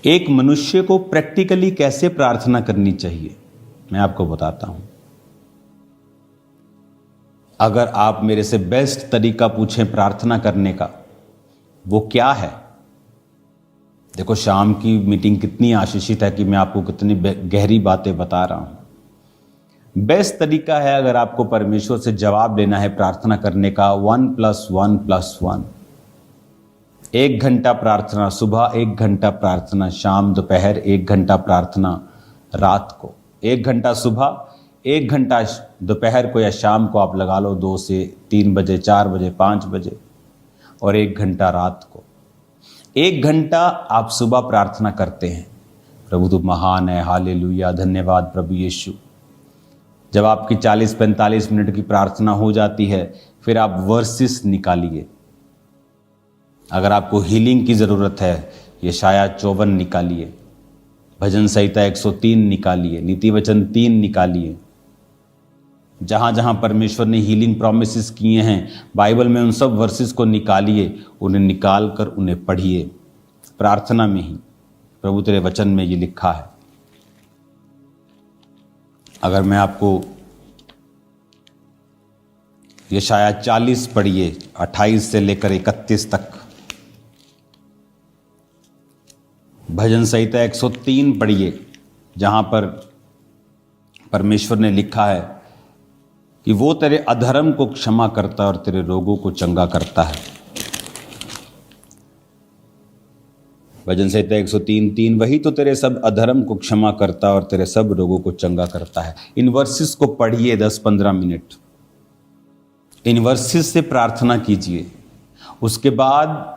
एक मनुष्य को प्रैक्टिकली कैसे प्रार्थना करनी चाहिए, मैं आपको बताता हूं। अगर आप मेरे से बेस्ट तरीका पूछें प्रार्थना करने का, वो क्या है? देखो, शाम की मीटिंग कितनी आशीषित है कि मैं आपको कितनी गहरी बातें बता रहा हूं। बेस्ट तरीका है, अगर आपको परमेश्वर से जवाब लेना है प्रार्थना करने का, 1+1+1। 1 घंटा प्रार्थना सुबह, 1 घंटा प्रार्थना शाम दोपहर, 1 घंटा प्रार्थना रात को। 1 घंटा सुबह, 1 घंटा दोपहर को या शाम को आप लगा लो, 2 से 3 बजे, 4 बजे, 5 बजे, और 1 घंटा रात को। 1 घंटा आप सुबह प्रार्थना करते हैं, प्रभु तू महान है, हालेलुया, धन्यवाद प्रभु यीशु। जब आपकी 40-45 मिनट की प्रार्थना हो जाती है, फिर आप वर्सेस निकालिए। अगर आपको हीलिंग की ज़रूरत है, यशाया 54 निकालिए, भजन संहिता 103 निकालिए, नीति वचन 3 निकालिए। जहाँ जहाँ परमेश्वर ने हीलिंग प्रॉमिसेस किए हैं बाइबल में, उन सब वर्सेस को निकालिए, उन्हें निकाल कर उन्हें पढ़िए प्रार्थना में ही। प्रभु तेरे वचन में ये लिखा है। अगर मैं आपको यशाया 40 पढ़िए, 28 से लेकर 31 तक। भजन संहिता 103 पढ़िए, जहाँ पर परमेश्वर ने लिखा है कि वो तेरे अधर्म को क्षमा करता है और तेरे रोगों को चंगा करता है। भजन संहिता 103:3, वही तो तेरे सब अधर्म को क्षमा करता है और तेरे सब रोगों को चंगा करता है। इन वर्सेस को पढ़िए 10-15 मिनट, इन वर्सेस से प्रार्थना कीजिए। उसके बाद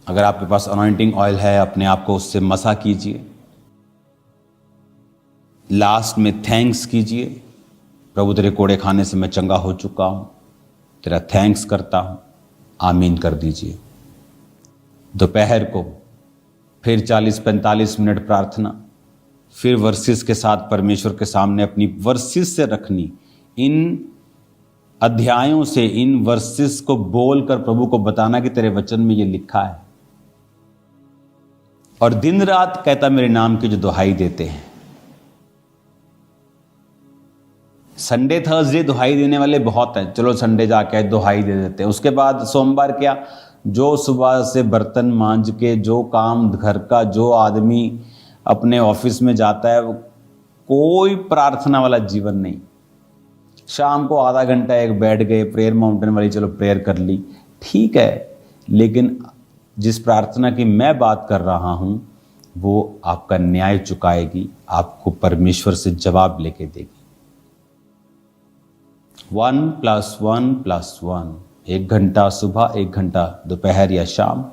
अगर आपके पास अनॉइंटिंग ऑयल है, अपने आप को उससे मसा कीजिए। लास्ट में थैंक्स कीजिए, प्रभु तेरे कोड़े खाने से मैं चंगा हो चुका हूं, तेरा थैंक्स करता हूं, आमीन कर दीजिए। दोपहर को फिर 40-45 मिनट प्रार्थना, फिर वर्सेस के साथ परमेश्वर के सामने अपनी वर्सेस से रखनी। इन अध्यायों से, इन वर्सेस को बोलकर प्रभु को बताना कि तेरे वचन में ये लिखा है। और दिन रात कहता मेरे नाम की जो दुहाई देते हैं। संडे थर्सडे दुहाई देने वाले बहुत हैं, चलो संडे जाके दुहाई दे देते हैं। उसके बाद सोमवार क्या, जो सुबह से बर्तन मांज के, जो काम घर का, जो आदमी अपने ऑफिस में जाता है, कोई प्रार्थना वाला जीवन नहीं। शाम को आधा घंटा एक बैठ गए, प्रेयर माउंटेन वाली चलो प्रेयर कर ली, ठीक है, लेकिन जिस प्रार्थना की मैं बात कर रहा हूं, वो आपका न्याय चुकाएगी, आपको परमेश्वर से जवाब लेके देगी। 1+1+1, 1 घंटा सुबह, 1 घंटा दोपहर या शाम।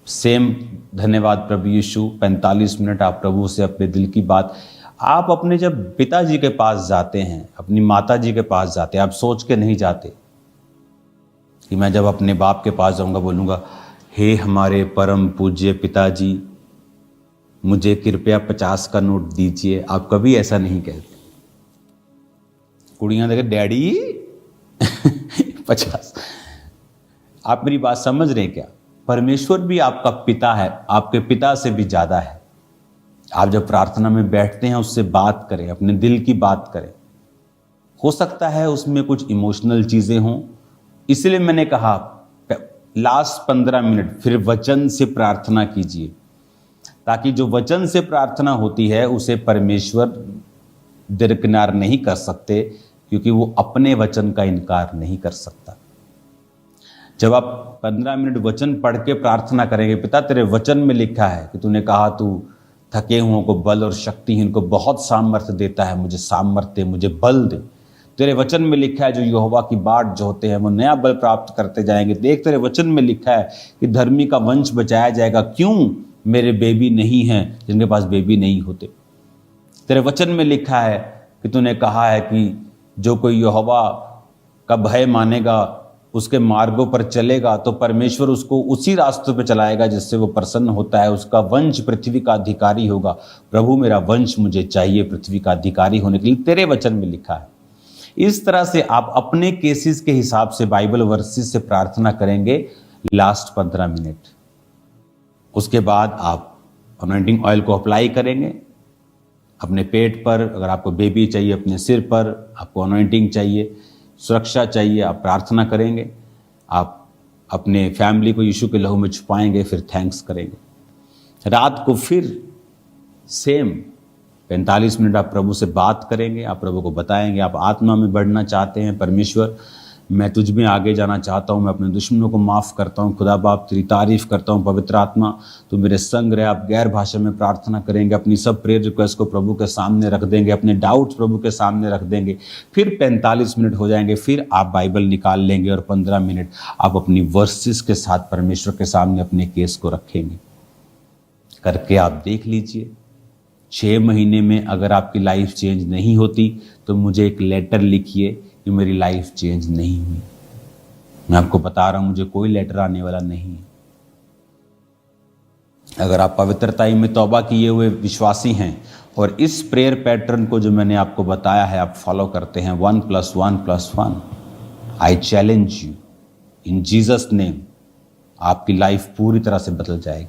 सेम धन्यवाद प्रभु यीशु, 45 मिनट आप प्रभु से अपने दिल की बात। आप अपने जब पिताजी के पास जाते हैं, अपनी माता जी के पास जाते हैं, आप सोच के नहीं जाते कि मैं जब अपने बाप के पास जाऊंगा बोलूंगा, हे हमारे परम पूज्य पिताजी, मुझे कृपया 50 का नोट दीजिए। आप कभी ऐसा नहीं कहते। कुड़ियां देखे, डैडी 50। आप मेरी बात समझ रहे हैं क्या? परमेश्वर भी आपका पिता है, आपके पिता से भी ज्यादा है। आप जब प्रार्थना में बैठते हैं, उससे बात करें, अपने दिल की बात करें। हो सकता है उसमें कुछ इमोशनल चीजें हों, इसलिए मैंने कहा लास्ट 15 मिनट फिर वचन से प्रार्थना कीजिए, ताकि जो वचन से प्रार्थना होती है उसे परमेश्वर दरकिनार नहीं कर सकते, क्योंकि वो अपने वचन का इनकार नहीं कर सकता। जब आप 15 मिनट वचन पढ़ के प्रार्थना करेंगे, पिता तेरे वचन में लिखा है कि तूने कहा तू थके हुओं को बल और शक्तिहीन को बहुत सामर्थ्य देता है, मुझे सामर्थ्य, मुझे बल दे। तेरे वचन में लिखा है जो यहोवा की बाट जोहते हैं वो नया बल प्राप्त करते जाएंगे। देख, तेरे वचन में लिखा है कि धर्मी का वंश बचाया जाएगा। क्यों? मेरे बेबी नहीं हैं जिनके पास बेबी नहीं होते। तेरे वचन में लिखा है कि तूने कहा है कि जो कोई यहोवा का भय मानेगा, उसके मार्गों पर चलेगा, तो परमेश्वर उसको उसी रास्तों पे चलाएगा जिससे वो प्रसन्न होता है। उसका वंश पृथ्वी का अधिकारी होगा। प्रभु मेरा वंश मुझे चाहिए पृथ्वी का अधिकारी होने के लिए, तेरे वचन में लिखा है। इस तरह से आप अपने केसेस के हिसाब से बाइबल वर्सेस से प्रार्थना करेंगे लास्ट 15 मिनट। उसके बाद आप अनॉइंटिंग ऑयल को अप्लाई करेंगे अपने पेट पर। अगर आपको बेबी चाहिए अपने सिर पर, आपको अनॉइंटिंग चाहिए, सुरक्षा चाहिए, आप प्रार्थना करेंगे। आप अपने फैमिली को यीशु के लहू में छुपाएंगे, फिर थैंक्स करेंगे। रात को फिर सेम 45 मिनट आप प्रभु से बात करेंगे। आप प्रभु को बताएंगे आप आत्मा में बढ़ना चाहते हैं। परमेश्वर, मैं तुझ में आगे जाना चाहता हूँ, मैं अपने दुश्मनों को माफ़ करता हूँ। खुदा बाप, तेरी तारीफ करता हूँ। पवित्र आत्मा, तू मेरे संग रहे। आप गैर भाषा में प्रार्थना करेंगे, अपनी सब प्रेयर रिक्वेस्ट को प्रभु के सामने रख देंगे, अपने डाउट्स प्रभु के सामने रख देंगे। फिर 45 मिनट हो जाएंगे, फिर आप बाइबल निकाल लेंगे और 15 मिनट आप अपनी वर्सेस के साथ परमेश्वर के सामने अपने केस को रखेंगे। करके आप देख लीजिए, 6 महीने में अगर आपकी लाइफ चेंज नहीं होती तो मुझे एक लेटर लिखिए कि मेरी लाइफ चेंज नहीं हुई। मैं आपको बता रहा हूं, मुझे कोई लेटर आने वाला नहीं है। अगर आप पवित्रताई में तौबा किए हुए विश्वासी हैं और इस प्रेयर पैटर्न को जो मैंने आपको बताया है आप फॉलो करते हैं, 1+1+1, I challenge you in Jesus name, आपकी लाइफ पूरी तरह से बदल जाएगी।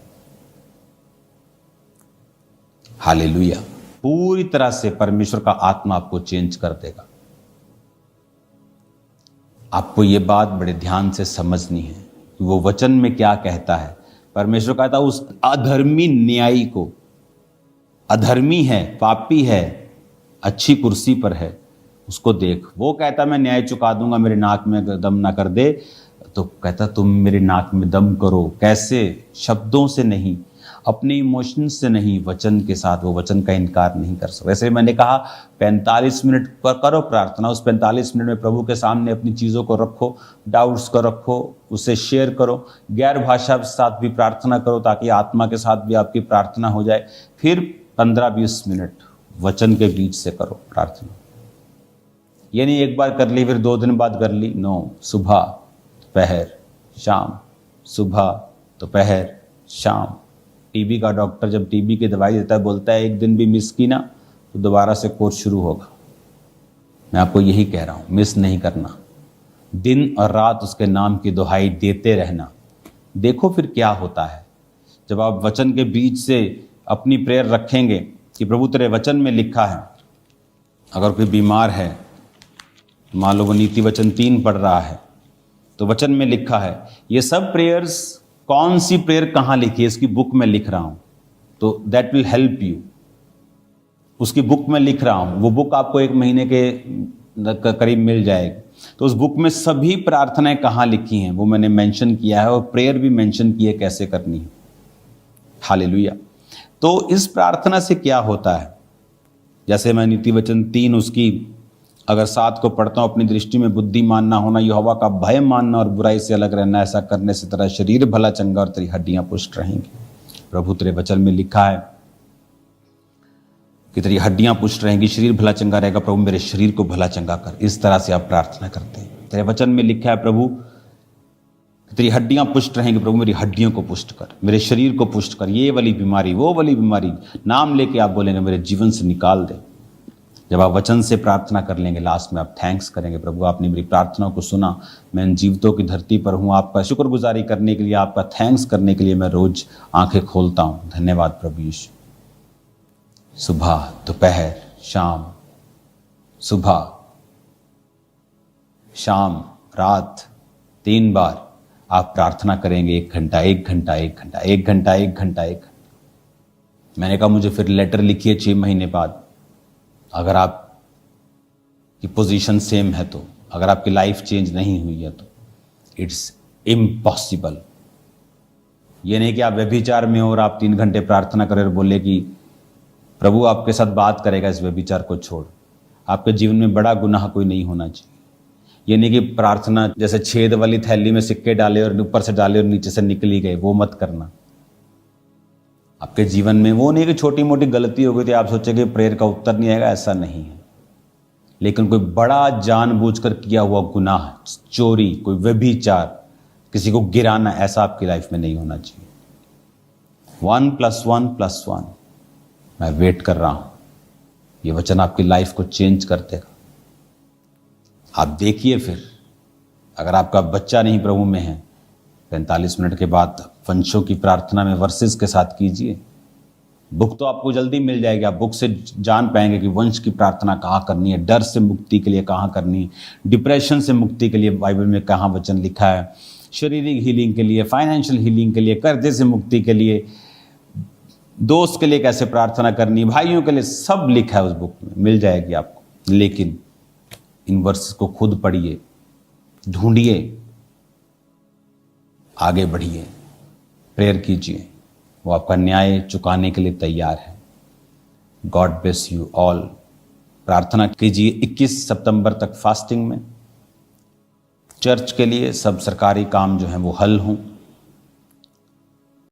हालेलुया। पूरी तरह से परमेश्वर का आत्मा आपको चेंज कर देगा। आपको ये बात बड़े ध्यान से समझनी है कि वो वचन में क्या कहता है। परमेश्वर कहता है उस अधर्मी न्यायी को, अधर्मी है, पापी है, अच्छी कुर्सी पर है, उसको देख। वो कहता मैं न्याय चुका दूंगा, मेरे नाक में दम ना कर दे। तो कहता तुम मेरे नाक में दम करो। कैसे? शब्दों से नहीं, अपने इमोशंस से नहीं, वचन के साथ। वो वचन का इनकार नहीं कर सकते। वैसे मैंने कहा 45 मिनट पर करो प्रार्थना। उस 45 मिनट में प्रभु के सामने अपनी चीज़ों को रखो, डाउट्स को रखो, उसे शेयर करो, गैर भाषा के साथ भी प्रार्थना करो ताकि आत्मा के साथ भी आपकी प्रार्थना हो जाए। फिर 15-20 मिनट वचन के बीच से करो प्रार्थना। ये नहीं एक बार कर ली फिर 2 दिन बाद कर ली। नो, सुबह, दोपहर, शाम, सुबह, दोपहर, शाम। टीबी का डॉक्टर जब टीबी की दवाई देता है बोलता है एक दिन भी मिस की ना तो दोबारा से कोर्स शुरू होगा। मैं आपको यही कह रहा हूँ, मिस नहीं करना, दिन और रात उसके नाम की दुहाई देते रहना। देखो फिर क्या होता है जब आप वचन के बीच से अपनी प्रेयर रखेंगे कि प्रभु तेरे वचन में लिखा है। अगर कोई बीमार है, मान लो वो नीति वचन 3 पढ़ रहा है, तो वचन में लिखा है। ये सब प्रेयर्स, कौन सी प्रेयर कहाँ लिखी है इसकी बुक में लिख रहा हूं, तो दैट विल हेल्प यू। उसकी बुक में लिख रहा हूं, वो बुक आपको 1 महीने के करीब मिल जाएगी। तो उस बुक में सभी प्रार्थनाएं कहाँ लिखी हैं वो मैंने मेंशन किया है, और प्रेयर भी मेंशन की है कैसे करनी है। हालेलुया। तो इस प्रार्थना से क्या होता है, जैसे मैं नीति वचन 3 उसकी अगर 7 को पढ़ता हूँ, अपनी दृष्टि में बुद्धिमान ना होना, यहोवा का भय मानना और बुराई से अलग रहना, ऐसा करने से तेरा शरीर भला चंगा और तेरी हड्डियां पुष्ट रहेंगी। प्रभु तेरे वचन में लिखा है कि तेरी हड्डियां पुष्ट रहेंगी, शरीर भला चंगा रहेगा। प्रभु मेरे शरीर को भला चंगा कर। इस तरह से आप प्रार्थना करते हैं। तेरे वचन में लिखा है प्रभु तेरी हड्डियां पुष्ट रहेंगी, प्रभु मेरी हड्डियों को पुष्ट कर, मेरे शरीर को पुष्ट कर, ये वाली बीमारी, वो वाली बीमारी, नाम लेके आप बोलेंगे मेरे जीवन से निकाल दे। जब आप वचन से प्रार्थना कर लेंगे, लास्ट में आप थैंक्स करेंगे, प्रभु आपने मेरी प्रार्थनाओं को सुना, मैं इन जीवितों की धरती पर हूँ, आपका शुक्रगुजारी करने के लिए, आपका थैंक्स करने के लिए मैं रोज आंखें खोलता हूँ। धन्यवाद प्रभु यीशु। सुबह, दोपहर, शाम, सुबह, शाम, रात, 3 बार आप प्रार्थना करेंगे। 1 घंटा, 1 घंटा, 1 घंटा, 1 घंटा, 1 घंटा, 1 घंटा। मैंने कहा मुझे फिर लेटर लिखिए 6 महीने बाद। अगर आप की पोजीशन सेम है तो, अगर आपकी लाइफ चेंज नहीं हुई है तो इट्स इम्पॉसिबल। ये नहीं कि आप व्यभिचार में हो और आप 3 घंटे प्रार्थना करें और बोले कि प्रभु आपके साथ बात करेगा इस व्यभिचार को छोड़। आपके जीवन में बड़ा गुनाह कोई नहीं होना चाहिए। ये नहीं कि प्रार्थना जैसे छेद वाली थैली में सिक्के डाले और ऊपर से डाले और नीचे से निकली गए, वो मत करना। आपके जीवन में वो नहीं कि छोटी मोटी गलती हो गई थी आप सोचे कि प्रेयर का उत्तर नहीं आएगा, ऐसा नहीं है। लेकिन कोई बड़ा जानबूझकर किया हुआ गुनाह, चोरी, कोई व्यभिचार, किसी को गिराना, ऐसा आपकी लाइफ में नहीं होना चाहिए। 1+1+1 मैं वेट कर रहा हूं। ये वचन आपकी लाइफ को चेंज कर देगा। आप देखिए फिर, अगर आपका बच्चा नहीं प्रभु में है, 45 मिनट के बाद वंशों की प्रार्थना में वर्सेस के साथ कीजिए। बुक तो आपको जल्दी मिल जाएगी, आप बुक से जान पाएंगे कि वंश की प्रार्थना कहाँ करनी है, डर से मुक्ति के लिए कहाँ करनी है, डिप्रेशन से मुक्ति के लिए बाइबल में कहाँ वचन लिखा है, शारीरिक हीलिंग के लिए, फाइनेंशियल हीलिंग के लिए, कर्जे से मुक्ति के लिए, दोस्त के लिए कैसे प्रार्थना करनी, भाइयों के लिए, सब लिखा है उस बुक में, मिल जाएगी आपको। लेकिन इन वर्सेस को खुद पढ़िए, ढूंढिए, आगे बढ़िए, प्रेयर कीजिए, वो आपका न्याय चुकाने के लिए तैयार है। God bless you all. प्रार्थना कीजिए 21 सितंबर तक फास्टिंग में, चर्च के लिए सब सरकारी काम जो है वो हल हों,